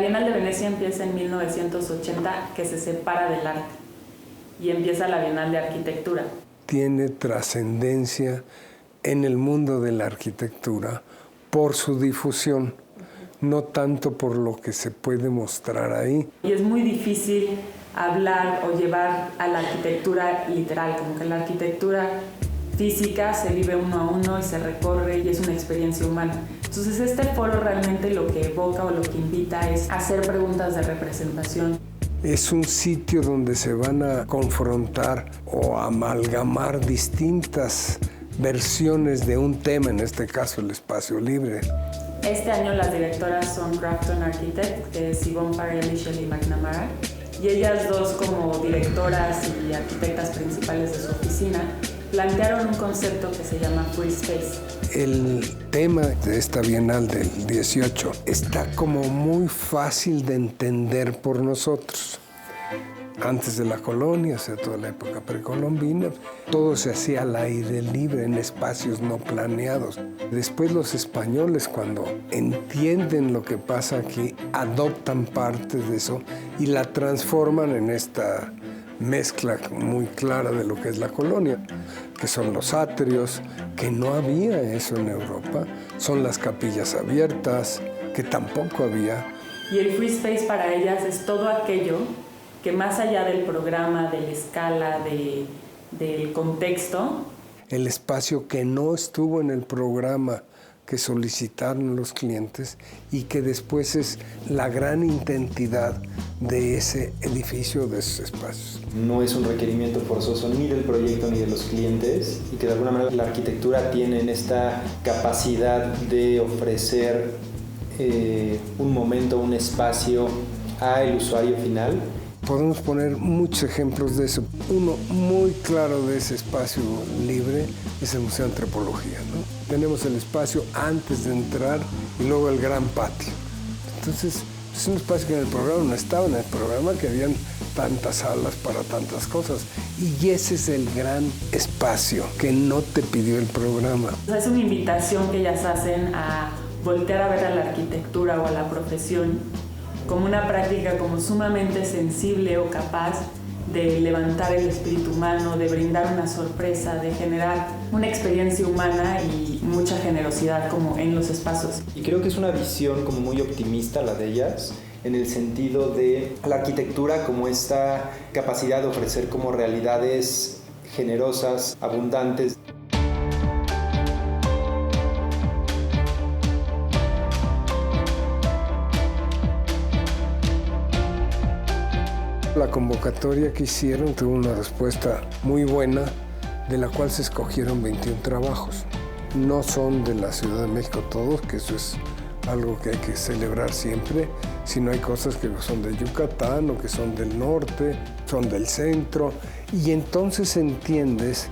Bienal de Venecia empieza en 1980, que se separa del arte, y empieza la Bienal de Arquitectura. Tiene trascendencia en el mundo de la arquitectura por su difusión, no tanto por lo que se puede mostrar ahí. Y es muy difícil hablar o llevar a la arquitectura literal, como que la arquitectura física se vive uno a uno y se recorre y es una experiencia humana. Entonces este foro realmente lo que evoca o lo que invita es hacer preguntas de representación. Es un sitio donde se van a confrontar o amalgamar distintas versiones de un tema, en este caso el espacio libre. Este año las directoras son Grafton Architect, que es Yvonne Farrell y Shelley McNamara, y ellas dos como directoras y arquitectas principales de su oficina plantearon un concepto que se llama Free Space. El tema de esta Bienal del 18 está como muy fácil de entender por nosotros. Antes de la colonia, o sea, toda la época precolombina, todo se hacía al aire libre, en espacios no planeados. Después los españoles, cuando entienden lo que pasa aquí, adoptan parte de eso y la transforman en esta mezcla muy clara de lo que es la colonia, que son los atrios, que no había eso en Europa, son las capillas abiertas, que tampoco había. Y el Free Space para ellas es todo aquello que más allá del programa, de la escala, del contexto. El espacio que no estuvo en el programa que solicitaron los clientes y que después es la gran identidad de ese edificio, de esos espacios. No es un requerimiento forzoso ni del proyecto ni de los clientes y que de alguna manera la arquitectura tiene esta capacidad de ofrecer un momento, un espacio al usuario final. Podemos poner muchos ejemplos de eso. Uno muy claro de ese espacio libre es el Museo de Antropología, ¿no? Tenemos el espacio antes de entrar y luego el gran patio. Entonces, es un espacio que en el programa no estaba, en el programa que habían tantas salas para tantas cosas. Y ese es el gran espacio que no te pidió el programa. Es una invitación que ellas hacen a voltear a ver a la arquitectura o a la profesión como una práctica como sumamente sensible o capaz de levantar el espíritu humano, de brindar una sorpresa, de generar una experiencia humana y mucha generosidad como en los espacios. Y creo que es una visión como muy optimista la de ellas, en el sentido de la arquitectura como esta capacidad de ofrecer como realidades generosas, abundantes. La convocatoria que hicieron tuvo una respuesta muy buena, de la cual se escogieron 21 trabajos. No son de la Ciudad de México todos, que eso es algo que hay que celebrar siempre, sino hay cosas que son de Yucatán o que son del norte, son del centro, y entonces entiendes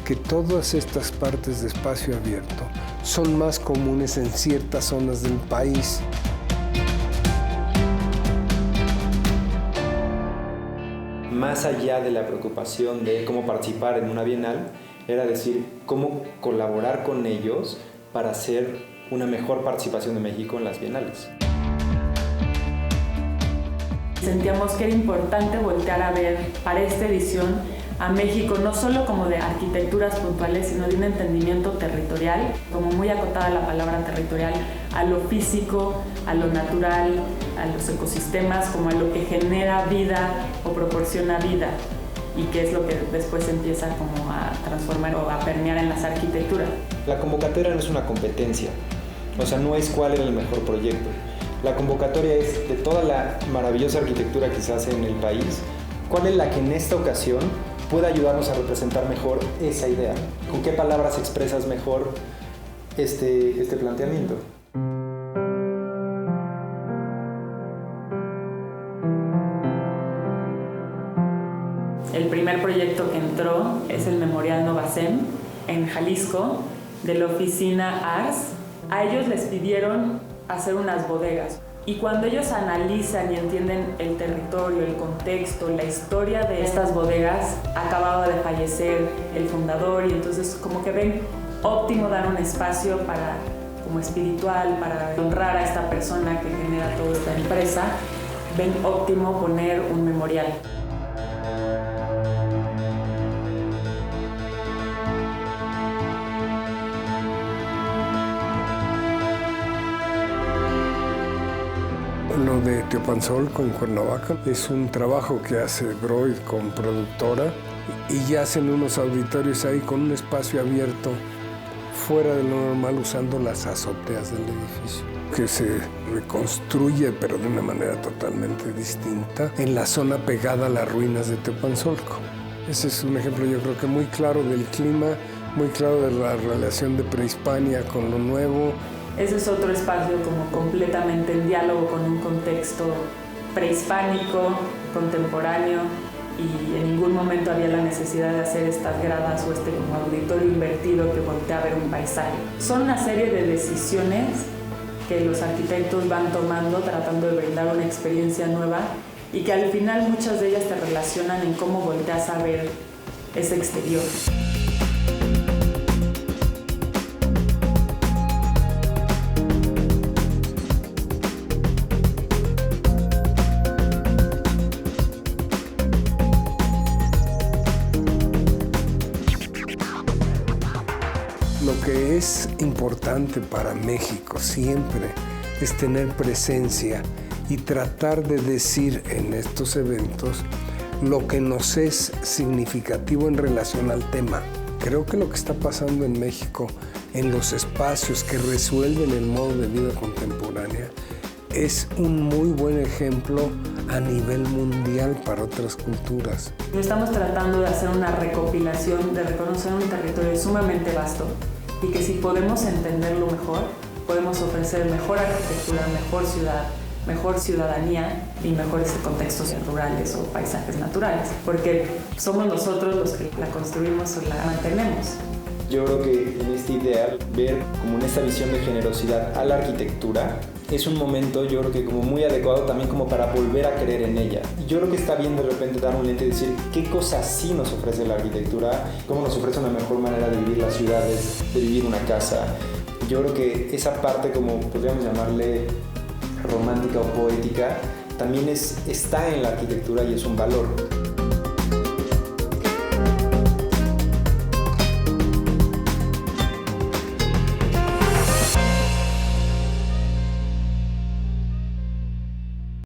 que todas estas partes de espacio abierto son más comunes en ciertas zonas del país. Más allá de la preocupación de cómo participar en una bienal, era decir, cómo colaborar con ellos para hacer una mejor participación de México en las bienales. Sentíamos que era importante voltear a ver para esta edición a México, no solo como de arquitecturas puntuales, sino de un entendimiento territorial, como muy acotada la palabra territorial, a lo físico, a lo natural, a los ecosistemas, como a lo que genera vida o proporciona vida, y que es lo que después empieza como a transformar o a permear en las arquitecturas. La convocatoria no es una competencia, o sea, no es cuál era el mejor proyecto. La convocatoria es de toda la maravillosa arquitectura que se hace en el país, cuál es la que en esta ocasión puede ayudarnos a representar mejor esa idea. ¿Con qué palabras expresas mejor este planteamiento? El primer proyecto que entró es el Memorial Novacem en Jalisco, de la oficina ARS. A ellos les pidieron hacer unas bodegas. Y cuando ellos analizan y entienden el territorio, el contexto, la historia de estas bodegas, acababa de fallecer el fundador y entonces como que ven óptimo dar un espacio para como espiritual, para honrar a esta persona que genera toda esta empresa, ven óptimo poner un memorial. Lo de Teopanzolco en Cuernavaca es un trabajo que hace Broid con productora y ya hacen unos auditorios ahí con un espacio abierto fuera de lo normal usando las azoteas del edificio, que se reconstruye pero de una manera totalmente distinta en la zona pegada a las ruinas de Teopanzolco. Ese es un ejemplo yo creo que muy claro del clima, muy claro de la relación de prehispania con lo nuevo. Ese es otro espacio como completamente en diálogo con un contexto prehispánico, contemporáneo, y en ningún momento había la necesidad de hacer estas gradas o este como auditorio invertido que voltea a ver un paisaje. Son una serie de decisiones que los arquitectos van tomando tratando de brindar una experiencia nueva y que al final muchas de ellas te relacionan en cómo volteas a ver ese exterior. Lo que es importante para México siempre es tener presencia y tratar de decir en estos eventos lo que nos es significativo en relación al tema. Creo que lo que está pasando en México en los espacios que resuelven el modo de vida contemporánea es un muy buen ejemplo a nivel mundial para otras culturas. Estamos tratando de hacer una recopilación, de reconocer un territorio sumamente vasto y que si podemos entenderlo mejor, podemos ofrecer mejor arquitectura, mejor ciudad, mejor ciudadanía y mejores contextos rurales o paisajes naturales, porque somos nosotros los que la construimos o la mantenemos. Yo creo que en este ideal, ver como en esta visión de generosidad a la arquitectura, es un momento, yo creo que como muy adecuado también como para volver a creer en ella. Y yo creo que está bien de repente dar un lente y decir qué cosas sí nos ofrece la arquitectura, cómo nos ofrece una mejor manera de vivir las ciudades, de vivir una casa. Yo creo que esa parte, como podríamos llamarle romántica o poética, también está en la arquitectura y es un valor.